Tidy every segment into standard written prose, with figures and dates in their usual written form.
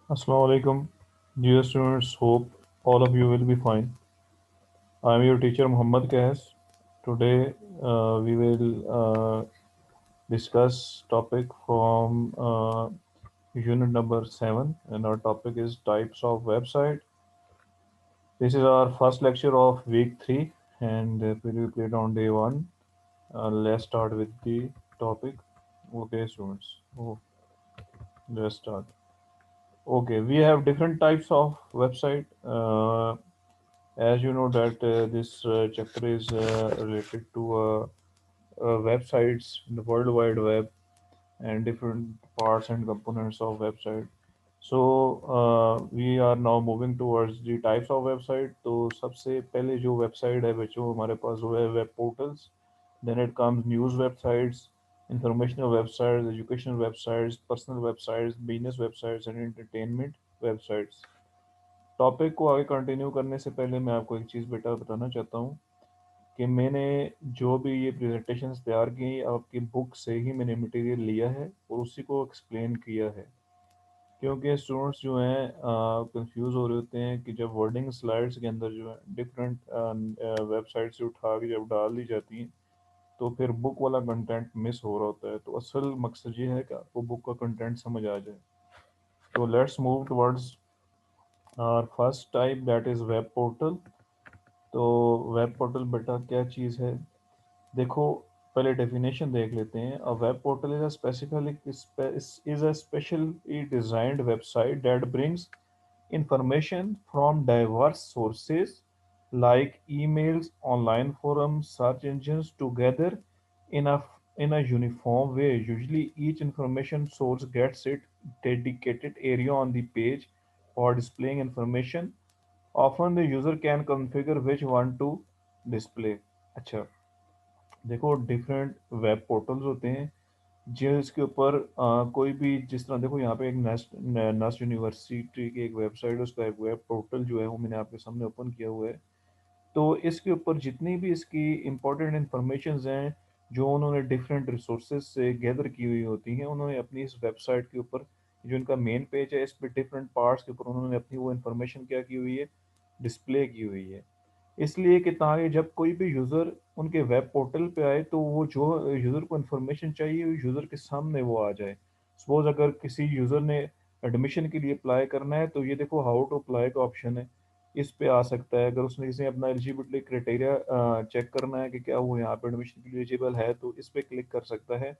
Assalamu alaikum, dear students. Hope all of you will be fine. I am your teacher Muhammad Kahas. Today we will discuss topic from unit number 7, and our topic is types of website. This is our first lecture of week 3, and we will play it on day 1. Let's start with the topic. Okay, students. Let's start. Okay, we have different types of website. As you know that this chapter is related to websites in the World Wide Web and different parts and components of website. So we are now moving towards the types of website. तो सबसे पहले जो website है बच्चों हमारे पास वो है web portals. Then it comes news websites, informational websites, educational websites, personal websites, business websites and entertainment websites. Topic को आगे कंटिन्यू करने से पहले मैं आपको एक चीज़ बेटा बताना चाहता हूँ कि मैंने जो भी ये प्रेजेंटेशंस तैयार की आपकी बुक से ही मैंने मटेरियल लिया है और उसी को एक्सप्लेन किया है क्योंकि स्टूडेंट्स जो हैं कंफ्यूज हो रहे होते हैं कि जब वर्डिंग स्लाइड्स के अंदर जो है डिफरेंट वेबसाइट से उठा के जब डाल दी जाती हैं तो फिर बुक वाला कंटेंट मिस हो रहा होता है तो असल मकसद ये है कि आपको बुक का कंटेंट समझ आ जाए तो let's move towards our first type that is web portal तो वेब पोर्टल बेटा क्या चीज़ है देखो पहले डेफिनेशन देख लेते हैं a web portal is a specific is a specially designed website that brings information from diverse sources like emails, online forums, search engines together in a uniform way. Usually, each information source gets its dedicated area on the page for displaying information. Often, the user can configure which one to display. अच्छा देखो different web portals होते हैं जिसके ऊपर कोई भी जिस तरह देखो यहाँ पे एक नस्ट यूनिवर्सिटी की एक वेबसाइट है उसका एक वेब पोर्टल जो है वो मैंने आपके सामने ओपन किया हुआ है तो इसके ऊपर जितनी भी इसकी इंपॉर्टेंट इंफॉर्मेशंस हैं जो उन्होंने डिफरेंट रिसोर्सेज से गैदर की हुई होती हैं उन्होंने अपनी इस वेबसाइट के ऊपर जो इनका मेन पेज है इस पे डिफरेंट पार्ट्स के ऊपर उन्होंने अपनी वो इंफॉर्मेशन क्या की हुई है डिस्प्ले की हुई है इसलिए कि ताकि जब कोई भी यूज़र उनके वेब पोर्टल पे आए तो वो जो यूज़र को इन्फॉर्मेशन चाहिए वो यूज़र के सामने वो आ जाए सपोज अगर किसी यूज़र ने एडमिशन के लिए अप्लाई करना है तो ये देखो हाउ टू अप्लाई का ऑप्शन है इस पे आ सकता है अगर उसने किसी अपना एलिजिबिलिटी क्राइटेरिया चेक करना है कि क्या वो यहाँ पे एडमिशन के लिए एलिजिबल है तो इस पे क्लिक कर सकता है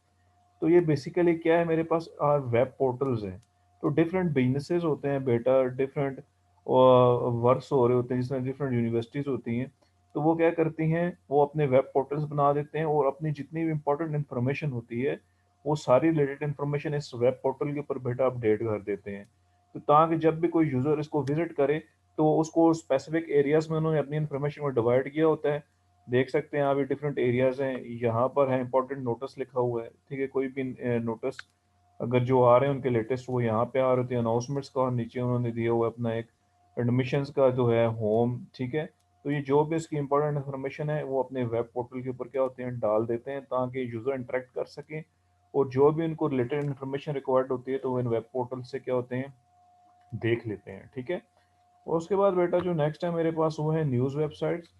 तो ये बेसिकली क्या है मेरे पास वेब पोर्टल्स हैं तो डिफरेंट बिजनेसेस होते हैं बेटा डिफरेंट वर्क्स हो रहे होते हैं जिसमें डिफरेंट यूनिवर्सिटीज़ होती हैं तो वो क्या करती हैं वो अपने वेब पोर्टल्स बना देते हैं और अपनी जितनी भी इंपॉर्टेंट इन्फॉर्मेशन होती है वो सारी रिलेटेड इन्फॉर्मेशन इस वेब पोर्टल के ऊपर बेटा अपडेट कर देते हैं तो ताकि जब भी कोई यूज़र इसको विजिट करे तो उसको स्पेसिफिक एरियाज में उन्होंने अपनी इन्फॉर्मेशन को डिवाइड किया होता है देख सकते हैं आप ये डिफरेंट एरियाज हैं यहाँ पर है इंपॉर्टेंट नोटिस लिखा हुआ है ठीक है कोई भी नोटिस अगर जो आ रहे हैं उनके लेटेस्ट वो यहाँ पे आ रहे थे अनाउंसमेंट्स का और नीचे उन्होंने दिया हुआ है अपना एक एडमिशन्स का जो है होम ठीक है तो ये जो भी इसकी इंपॉर्टेंट इन्फॉर्मेशन है वो अपने वेब पोर्टल के ऊपर क्या होते हैं डाल देते हैं ताकि यूज़र इंटरेक्ट कर सकें और जो भी उनको रिलेटेड इन्फॉर्मेशन रिक्वायर्ड होती है तो वो इन वेब पोर्टल से क्या होते हैं देख लेते हैं ठीक है और उसके बाद बेटा जो नेक्स्ट है मेरे पास वो है न्यूज़ वेबसाइट्स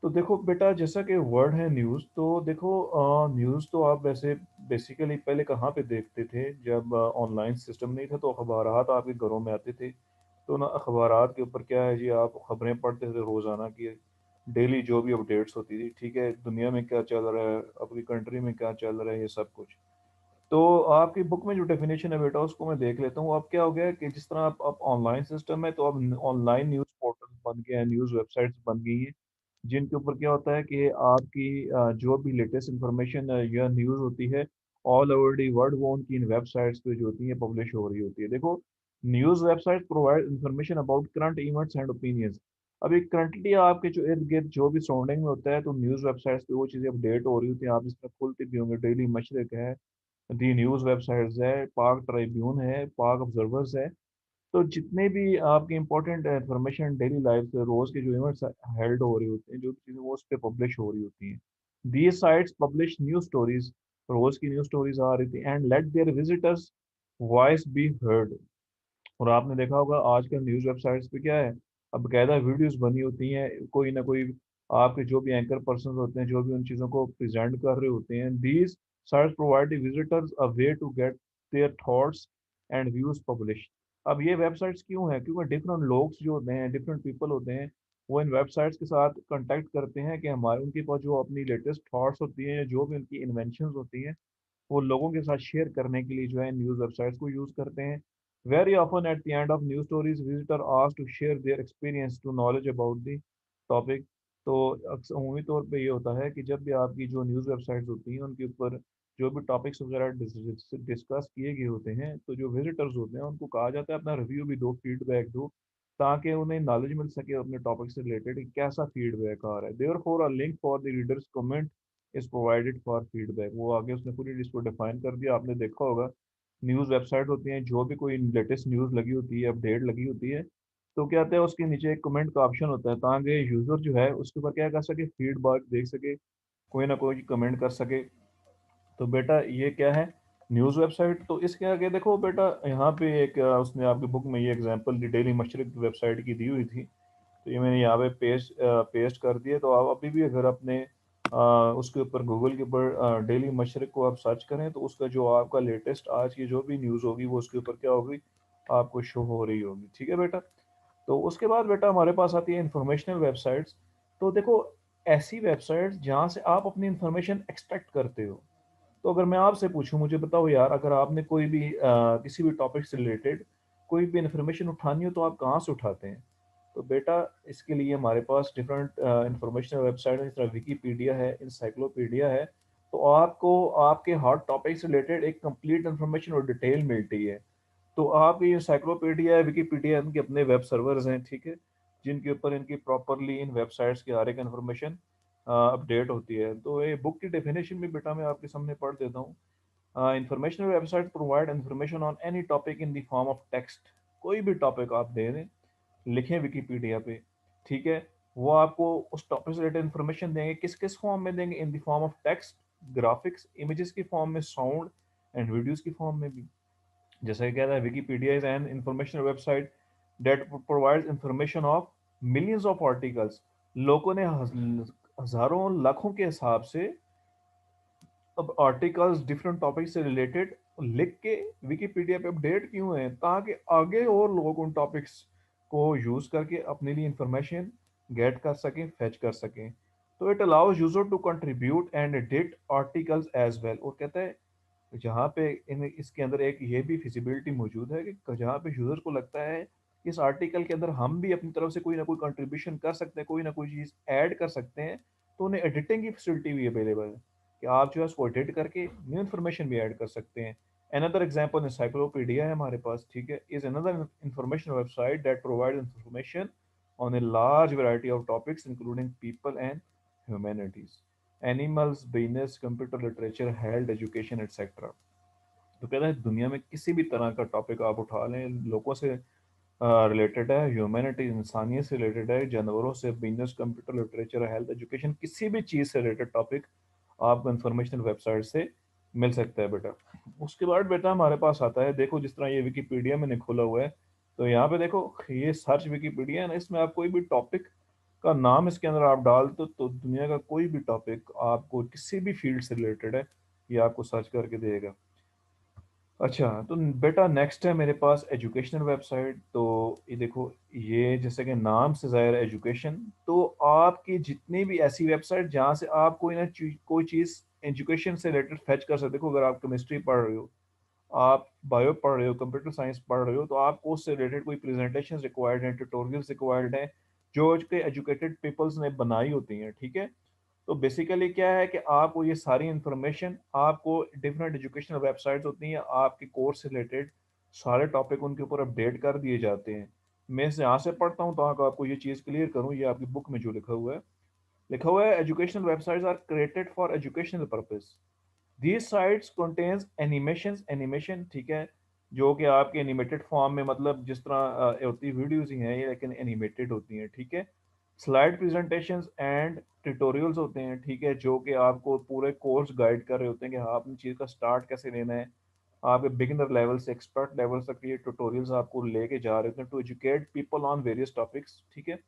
तो देखो बेटा जैसा कि वर्ड है न्यूज़ तो देखो न्यूज़ तो आप वैसे बेसिकली पहले कहाँ पे देखते थे जब ऑनलाइन सिस्टम नहीं था तो अखबारात आपके घरों में आते थे तो ना अखबारात के ऊपर क्या है जी आप खबरें पढ़ते थे रोज़ाना की डेली जो भी अपडेट्स होती थी ठीक है दुनिया में क्या चल रहा है अपनी कंट्री में क्या चल रहा है ये सब कुछ तो आपकी बुक में जो डेफिनेशन है बेटा उसको मैं देख लेता हूँ अब क्या हो गया है कि जिस तरह आप ऑनलाइन सिस्टम है तो अब ऑनलाइन न्यूज़ पोर्टल बन गए हैं न्यूज़ वेबसाइट्स बन गई हैं जिनके ऊपर क्या होता है कि आपकी जो भी लेटेस्ट इंफॉर्मेशन या न्यूज़ होती है ऑल ओवर दी वर्ल्ड वो उनकी इन वेबसाइट्स पे जो होती है पब्लिश हो रही होती है देखो news website provide information about current events and opinions अभी करंटली आपके जो इर्द गिर्द जो भी सराउंडिंग में होता है तो न्यूज़ वेबसाइट्स पे वो चीज़ें अपडेट हो रही होती हैं आप इसमें खुलते भी होंगे डेली मशरक है दी न्यूज़ वेबसाइट्स है पाक ट्रिब्यून है पाक ऑब्जर्वर्स है तो जितने भी आपके इंपॉर्टेंट इंफॉर्मेशन डेली लाइफ से रोज के जो इवेंट्स हेल्ड हो रही होती हैं जो भी चीज़ें वो उस पर पब्लिश हो रही होती हैं these sites publish news stories रोज की न्यूज स्टोरीज आ रही थी and let their visitors voice be heard और आपने देखा होगा आजकल न्यूज़ वेबसाइट्स पे क्या है, अब बाकायदा वीडियोस बनी होती हैं, कोई ना कोई आपके जो भी एंकर पर्सन होते हैं, जो भी उन चीज़ों को प्रेजेंट कर रहे होते हैं, these sites provide visitors a way to get their thoughts and views publish. अब ये वेबसाइट्स क्यों हैं? क्योंकि डिफरेंट लोग जो होते हैं, डिफरेंट पीपल होते हैं, वो इन वेबसाइट्स के साथ कांटेक्ट करते हैं कि हमारे उनके पास जो अपनी लेटेस्ट थॉट्स होती हैं, जो भी उनकी इन्वेंशंस होती हैं, वो लोगों के साथ शेयर करने के लिए जो है न्यूज़ वेबसाइट्स को यूज़ करते हैं। Very often at the end of news stories visitor ask to share their experience to knowledge about the topic. तो अक्सर उम्मीद तौर पे ये होता है कि जब भी आपकी जो न्यूज़ वेबसाइट्स होती हैं उनके ऊपर जो भी टॉपिक्स वगैरह डिस्कस किए गए होते हैं, तो जो विजिटर्स होते हैं उनको कहा जाता है अपना रिव्यू भी दो, फीडबैक दो, ताकि उन्हें नॉलेज मिल सके अपने टॉपिक से रिलेटेड कि कैसा फीडबैक आ रहा है। There for a link for the readers comment is provided for feedback. वो आगे उसने पूरी इसको डिफाइन कर दिया। आपने देखा होगा न्यूज़ वेबसाइट होती हैं, जो भी कोई लेटेस्ट न्यूज़ लगी होती है, अपडेट लगी होती है, तो क्या कहते हैं उसके नीचे एक कमेंट का ऑप्शन होता है, ताकि यूज़र जो है उसके ऊपर क्या कर सके, फीडबैक देख सके, कोई ना कोई कमेंट कर सके। तो बेटा ये क्या है, न्यूज़ वेबसाइट। तो इसके आगे देखो बेटा, यहाँ पे एक उसने आपकी बुक में ये एग्जांपल दी, डेली मशरिक वेबसाइट की दी हुई थी, तो ये मैंने यहाँ पे पेस्ट कर दिया। तो आप अभी भी अगर अपने उसके ऊपर गूगल के ऊपर डेली मशरिक को आप सर्च करें, तो उसका जो आपका लेटेस्ट आज की जो भी न्यूज़ होगी वो उसके ऊपर क्या होगी, आपको शो हो रही होगी। ठीक है बेटा। तो उसके बाद बेटा हमारे पास आती है इंफॉर्मेशनल वेबसाइट्स। तो देखो, ऐसी वेबसाइट्स जहाँ से आप अपनी इंफॉर्मेशन एक्सट्रैक्ट करते हो। तो अगर मैं आपसे पूछूं, मुझे बताओ यार, अगर आपने कोई भी किसी भी टॉपिक से रिलेटेड कोई भी इंफॉर्मेशन उठानी हो, तो आप कहाँ से उठाते हैं? तो बेटा इसके लिए हमारे पास डिफरेंट इंफॉर्मेशनल वेबसाइट है, जिस तरह विकीपीडिया है, इंसाइक्लोपीडिया है। तो आपको आपके हॉट टॉपिक से रिलेटेड एक कंप्लीट इंफॉर्मेशन और डिटेल मिलती है। तो आप ये इंसाइक्लोपीडिया है, विकीपीडिया, इनके अपने वेब सर्वर्स हैं, ठीक है, जिनके ऊपर इनकी प्रॉपरली इन वेबसाइट्स की हर एक इन्फॉर्मेशन अपडेट होती है। तो ये बुक की डेफिनेशन भी बेटा मैं आपके सामने पढ़ देता हूँ। Informational website provide information on any topic in the form of text. कोई भी टॉपिक आप दे दें, लिखें विकीपीडिया पे, ठीक है, वो आपको उस टॉपिक से रिलेटेड इन्फॉर्मेशन देंगे। किस किस फॉर्म में देंगे? In the form of text, graphics, images की फॉर्म में, साउंड एंड वीडियोस की फॉर्म में भी। जैसे कि कहता है, Wikipedia is an informational website that provides information of millions of articles. लोगों ने हजारों लाखों के हिसाब से अब आर्टिकल्स डिफरेंट टॉपिक से रिलेटेड लिख के विकिपीडिया पे अपडेट क्यों हैं? ताकि आगे और लोग उन टॉपिक्स को यूज करके अपने लिए इंफॉर्मेशन गेट कर सकें, फेच कर सकें। तो it allows user to contribute and edit articles as well. और कहता है जहाँ पे इन इसके अंदर एक ये भी फिजिबिलिटी मौजूद है कि जहाँ पे यूजर को लगता है कि इस आर्टिकल के अंदर हम भी अपनी तरफ से कोई ना कोई कंट्रीब्यूशन कर सकते हैं, कोई ना कोई चीज़ ऐड कर सकते हैं, तो उन्हें एडिटिंग की फैसिलिटी भी अवेलेबल है कि आप जो है उसको एडिट करके न्यू इन्फॉर्मेशन भी ऐड कर सकते हैं। अनदर एग्जांपल encyclopedia है हमारे पास, ठीक है, is another information website that provide information on a large variety of topics including people and humanities, animals, business, computer, literature, health, education etcetera. तो कहता है दुनिया में किसी भी तरह का टॉपिक आप उठा लें, लोगों से रिलेटेड है, ह्यूमैनिटी इंसानियत से रिलेटेड है, जानवरों से, business, computer, literature, health, education, किसी भी चीज़ से रिलेटेड टॉपिक आपको इंफॉर्मेशनल वेबसाइट से मिल सकता है बेटा। उसके बाद बेटा हमारे पास आता है, देखो जिस तरह ये विकीपीडिया मैंने खोला हुआ है, तो यहाँ पे देखो ये सर्च विकीपीडिया है ना, इसमें आप कोई भी टॉपिक का नाम इसके अंदर आप डाल दो, तो दुनिया का कोई भी टॉपिक आपको किसी भी फील्ड से रिलेटेड है, ये आपको सर्च करके देगा। अच्छा, तो बेटा नेक्स्ट है मेरे पास एजुकेशनल वेबसाइट। तो ये देखो, ये जैसे कि नाम से ज़ाहिर है एजुकेशन, तो आपकी जितनी भी ऐसी वेबसाइट जहाँ से आप कोई चीज़ एजुकेशन से रिलेटेड फेच कर सकते। देखो अगर आप केमिस्ट्री पढ़ रहे हो, आप बायो पढ़ रहे हो, कंप्यूटर साइंस पढ़ रहे हो, तो आपको उससे रिलेटेड कोई प्रेजेंटेशन रिक्वायर्ड हैं, ट्यूटोरियल्स रिक्वायर्ड हैं, जो के एजुकेटेड पीपल्स ने बनाई होती हैं, ठीक है। तो बेसिकली क्या है कि आपको ये सारी इंफॉर्मेशन, आपको डिफरेंट एजुकेशनल वेबसाइट्स होती हैं, आपके कोर्स से रिलेटेड सारे टॉपिक उनके ऊपर अपडेट कर दिए जाते हैं। मैं इसे यहाँ से पढ़ता हूँ ताकि आपको ये चीज़ क्लियर करूँ। ये आपकी बुक में जो लिखा हुआ है, educational websites are created for educational purpose. These sites contains animation, ठीक है, जो कि आपके एनिमेटेड फॉर्म में, मतलब जिस तरह होती वीडियोज ही हैं ये, लेकिन एनिमेटेड होती हैं, ठीक है। स्लाइड प्रेजेंटेशंस एंड ट्यूटोरियल्स होते हैं, ठीक है, जो कि आपको पूरे कोर्स गाइड कर रहे होते हैं कि हाँ अपनी चीज़ का स्टार्ट कैसे लेना है, आपके बिगिनर लेवल से एक्सपर्ट लेवल तक ये ट्यूटोरियल्स आपको लेके जा रहे होते हैं to educate people on various topics, ठीक है।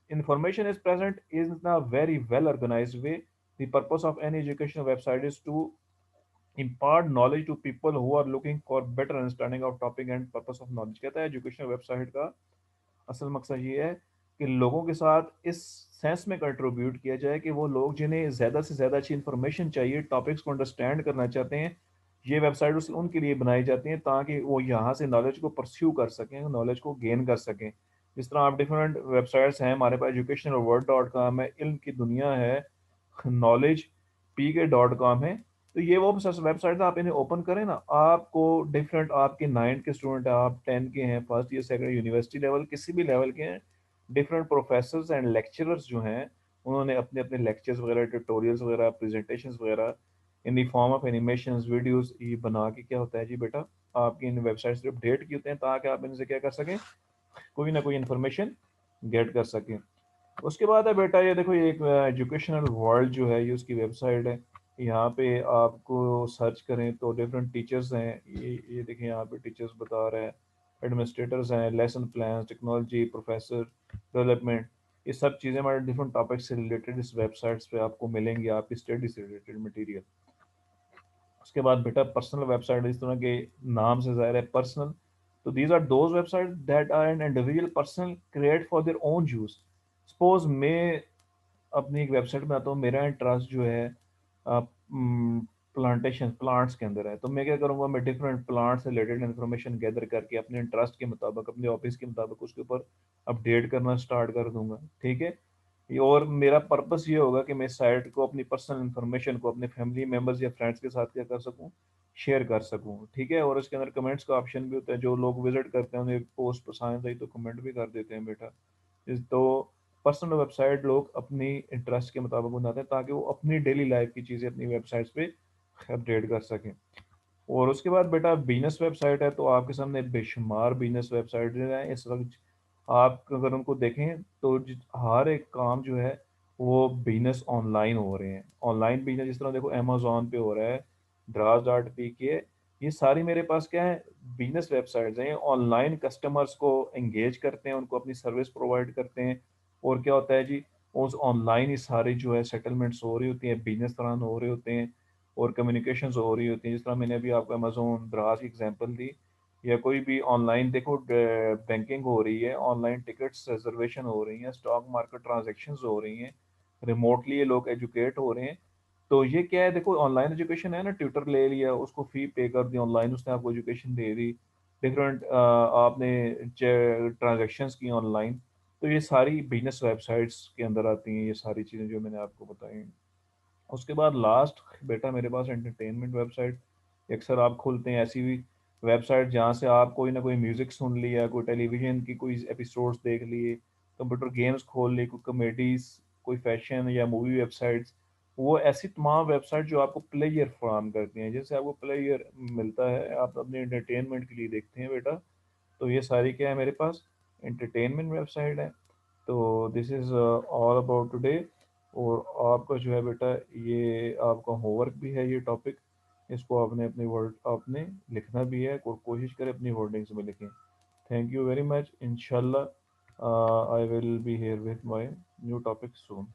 Information is present in a very well organized way. The purpose of any educational website is to impart knowledge to people who are looking for better understanding of topic and purpose of knowledge। कहता है educational website का असल मकसद ये है कि लोगों के साथ इस सेंस में कंट्रीब्यूट किया जाए कि वो लोग जिन्हें ज़्यादा से ज़्यादा अच्छी इन्फॉर्मेशन चाहिए, टॉपिक्स को अंडरस्टैंड करना चाहते हैं, ये वेबसाइट उनके लिए बनाई जाती हैं ताकि वो यहाँ से नॉलेज को परस्यू कर सकें, नॉलेज को गेन कर सकें। जिस तरह आप डिफरेंट वेबसाइट्स हैं हमारे पास, एजुकेशनल वर्ड डॉट कॉम है, इल्म की दुनिया है, नॉलेज पी के डॉट कॉम है। तो ये वो वेबसाइट आप इन्हें ओपन करें ना, आपको डिफरेंट, आपके 9 के स्टूडेंट हैं, आप 10 के हैं, first year second university level किसी भी लेवल के हैं, डिफरेंट प्रोफेसर्स एंड लेक्चरर्स जो हैं उन्होंने अपने अपने लेक्चर्स वगैरह, ट्यूटोरियल्स वगैरह, प्रेजेंटेशंस वगैरह in the form of animations, videos ये बना के क्या होता है जी बेटा, आपकी इन वेबसाइट्स पे अपडेट किए होते हैं ताकि आप इनसे क्या कर सकें, कोई ना कोई इन्फॉर्मेशन गेट कर सकें। उसके बाद है बेटा ये देखो, ये एक एजुकेशनल वर्ल्ड जो है ये उसकी वेबसाइट है। यहाँ पे आपको सर्च करें तो डिफरेंट टीचर्स हैं, ये देखें यहाँ पे टीचर्स बता रहे हैं, एडमिनिस्ट्रेटर्स हैं, lesson plan, technology, professor, development, ये सब चीज़ें हमारे डिफरेंट टॉपिक से रिलेटेड इस वेबसाइट्स पे आपको मिलेंगी, आपकी स्टडी से रिलेटेड मटेरियल। उसके बाद बेटा पर्सनल वेबसाइट, इस तरह के नाम से ज़ाहिर है पर्सनल, तो these are those website that are an individual personal create for their own use. Suppose मैं अपनी एक वेबसाइट बनाता हूँ, मेरा इंटरेस्ट जो है प्लांटेशन, प्लांट्स के अंदर है, तो मैं क्या करूँगा, मैं डिफरेंट प्लांट से रिलेटेड इन्फॉर्मेशन गैदर करके अपने इंटरेस्ट के मुताबिक, अपने ऑफिस के मुताबिक उसके ऊपर अपडेट करना स्टार्ट कर दूंगा, ठीक है। और मेरा पर्पस ये होगा कि मैं साइट को, अपनी पर्सनल इन्फॉर्मेशन को अपने फैमिली मेम्बर्स या फ्रेंड्स के साथ क्या कर सकूँ, शेयर कर सकूँ, ठीक है। और इसके अंदर कमेंट्स का ऑप्शन भी होता है, जो लोग विजिट करते हैं उन्हें पोस्ट पसंद आई तो कमेंट भी कर देते हैं बेटा। तो पर्सनल वेबसाइट लोग अपनी इंटरेस्ट के मुताबिक बनाते हैं ताकि वो अपनी डेली लाइफ की चीज़ें अपनी वेबसाइट्स पे अपडेट कर सकें। और उसके बाद बेटा बिजनेस वेबसाइट है, तो आपके सामने बेशुमार बिजनेस वेबसाइट हैं इस वक्त। आप अगर उनको देखें तो हर एक काम जो है वो बिजनेस ऑनलाइन हो रहे हैं, ऑनलाइन बिजनेस, जिस तरह देखो अमेजोन पे हो रहा है, ड्राज डॉट पी के, ये सारी मेरे पास क्या है, बिजनेस वेबसाइट्स हैं। ऑनलाइन कस्टमर्स को एंगेज करते हैं, उनको अपनी सर्विस प्रोवाइड करते हैं। और क्या होता है जी, उस ऑनलाइन ही सारी जो है सेटलमेंट्स हो रही होती हैं, बिजनेस रन हो रहे होते हैं और कम्युनिकेशंस हो रही होती हैं। जिस तरह मैंने अभी आपको अमेजोन द्रास की एग्जांपल दी, या कोई भी ऑनलाइन देखो बैंकिंग हो रही है, ऑनलाइन टिकट्स रिजर्वेशन हो रही हैं, स्टॉक मार्केट ट्रांजैक्शंस हो रही हैं, रिमोटली ये लोग एजुकेट हो रहे हैं। तो ये क्या है, देखो ऑनलाइन एजुकेशन है ना, ट्यूटर ले लिया, उसको फी पे कर दी, ऑनलाइन उसने आपको एजुकेशन दे दी, डिफरेंट आपने ट्रांजेक्शन्स की ऑनलाइन। तो ये सारी बिजनेस वेबसाइट्स के अंदर आती हैं, ये सारी चीज़ें जो मैंने आपको बताई। उसके बाद लास्ट बेटा मेरे पास एंटरटेनमेंट वेबसाइट, अक्सर आप खोलते हैं ऐसी भी वेबसाइट जहाँ से आप कोई ना कोई म्यूज़िक सुन लिया, कोई टेलीविज़न की कोई एपिसोड्स देख लिए, कंप्यूटर गेम्स खोल ली, कोई कॉमेडीज़, कोई फैशन या मूवी वेबसाइट्स, वो ऐसी तमाम वेबसाइट जो आपको प्लेयर फराहम करती हैं, जैसे आपको प्लेयर मिलता है, आप अपने एंटरटेनमेंट के लिए देखते हैं बेटा। तो ये सारी क्या है मेरे पास, एंटरटेनमेंट वेबसाइट है। तो this is all about today. और आपका जो है बेटा, ये आपका होमवर्क भी है ये टॉपिक, इसको आपने अपने वर्ड आपने लिखना भी है और कोशिश करें अपनी वर्डिंग्स में लिखें। थैंक यू वेरी मच, इंशाल्लाह I will be here with my new topic soon.